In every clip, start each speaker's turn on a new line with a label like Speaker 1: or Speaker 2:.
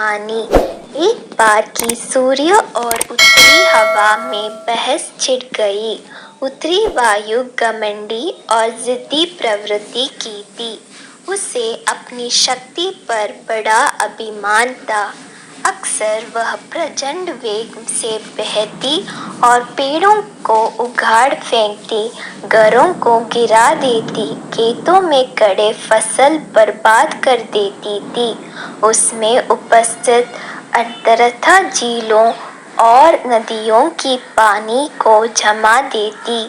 Speaker 1: कहानी। एक बार की सूर्य और उत्तरी हवा में बहस छिड़ गई। उत्तरी वायु घमंडी और जिद्दी प्रवृत्ति की थी। उसे अपनी शक्ति पर बड़ा अभिमान था। अक्सर वह प्रचंड वेग से बहती और पेड़ों को उखाड़ फेंकती, घरों को गिरा देती, खेतों में खड़े फसल बर्बाद कर देती थी। उसमें उपस्थित अंतरतः झीलों और नदियों की पानी को जमा देती।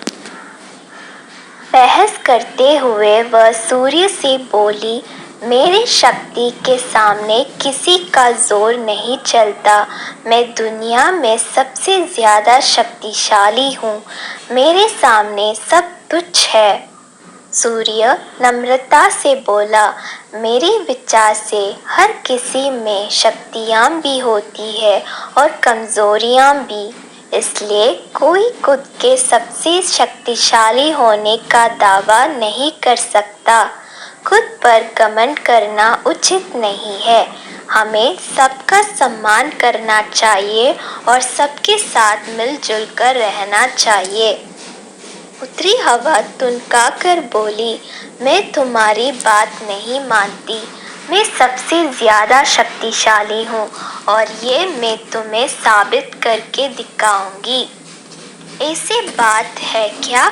Speaker 1: बहस करते हुए वह सूर्य से बोली, मेरी शक्ति के सामने किसी का जोर नहीं चलता। मैं दुनिया में सबसे ज्यादा शक्तिशाली हूँ। मेरे सामने सब तुच्छ है। सूर्य नम्रता से बोला, मेरे विचार से हर किसी में शक्तियाँ भी होती है और कमजोरियाँ भी। इसलिए कोई खुद के सबसे शक्तिशाली होने का दावा नहीं कर सकता। खुद पर घमंड करना उचित नहीं है। हमें सबका सम्मान करना चाहिए और सबके साथ मिलजुल कर रहना चाहिए। उत्तरी हवा तुनका कर बोली, मैं तुम्हारी बात नहीं मानती। मैं सबसे ज्यादा शक्तिशाली हूँ और ये मैं तुम्हें साबित करके दिखाऊंगी। ऐसी बात है क्या?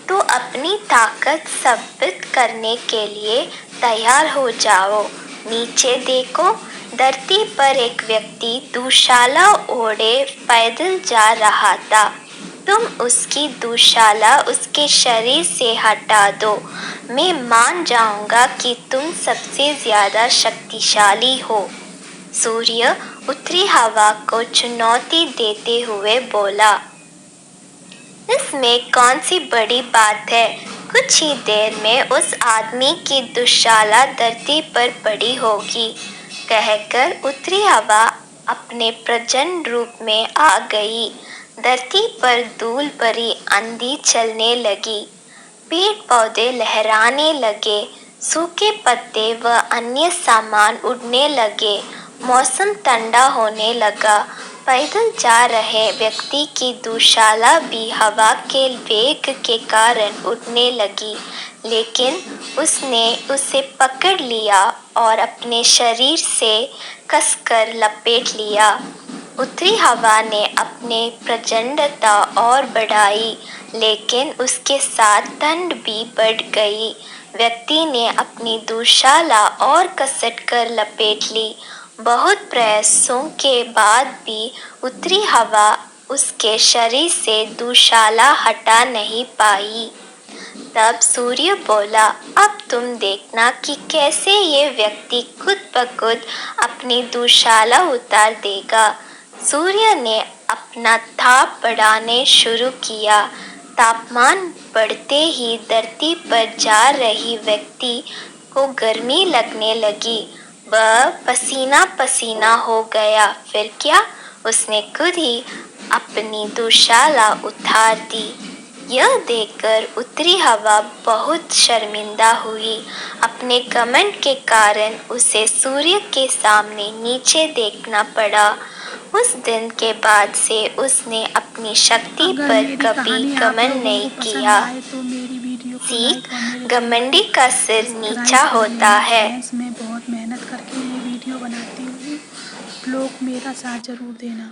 Speaker 1: तो अपनी ताकत साबित करने के लिए तैयार हो जाओ। नीचे देखो, धरती पर एक व्यक्ति दुशाला ओढ़े पैदल जा रहा था। तुम उसकी दुशाला उसके शरीर से हटा दो। मैं मान जाऊंगा कि तुम सबसे ज्यादा शक्तिशाली हो। सूर्य उत्तरी हवा को चुनौती देते हुए बोला, इसमें कौन सी बड़ी बात है? कुछ ही देर में उस आदमी की दुशाला धरती पर पड़ी होगी। कहकर उत्तरी हवा अपने प्रचंड रूप में आ गई। धरती पर धूल भरी आंधी चलने लगी। पेड़ पौधे लहराने लगे। सूखे पत्ते व अन्य सामान उड़ने लगे। मौसम ठंडा होने लगा। पैदल जा रहे व्यक्ति की दुशाला भी हवा के वेग के कारण उड़ने लगी, लेकिन उसने उसे पकड़ लिया और अपने शरीर से कसकर लपेट लिया। उत्तरी हवा ने अपनी प्रचंडता और बढ़ाई, लेकिन उसके साथ ठंड भी बढ़ गई। व्यक्ति ने अपनी दुशाला और कसकर लपेट ली। बहुत प्रयासों के बाद भी उत्तरी हवा उसके शरीर से दुशाला हटा नहीं पाई। तब सूर्य बोला, अब तुम देखना कि कैसे ये व्यक्ति खुद ब खुद अपनी दुशाला उतार देगा। सूर्य ने अपना ताप बढ़ाने शुरू किया। तापमान बढ़ते ही धरती पर जा रही व्यक्ति को गर्मी लगने लगी। वह पसीना पसीना हो गया। फिर क्या? उसने खुद ही अपनी दुशाला उतार दी। यह देखकर उत्तरी हवा बहुत शर्मिंदा हुई। अपने घमंड के कारण उसे सूर्य के सामने नीचे देखना पड़ा। उस दिन के बाद से उसने अपनी शक्ति पर कभी घमंड नहीं किया। सीख, घमंडी का सिर नीचा होता है।
Speaker 2: मैं बहुत मेहनत करके ये वीडियो बनाती हूँ। लोग मेरा साथ जरूर देना।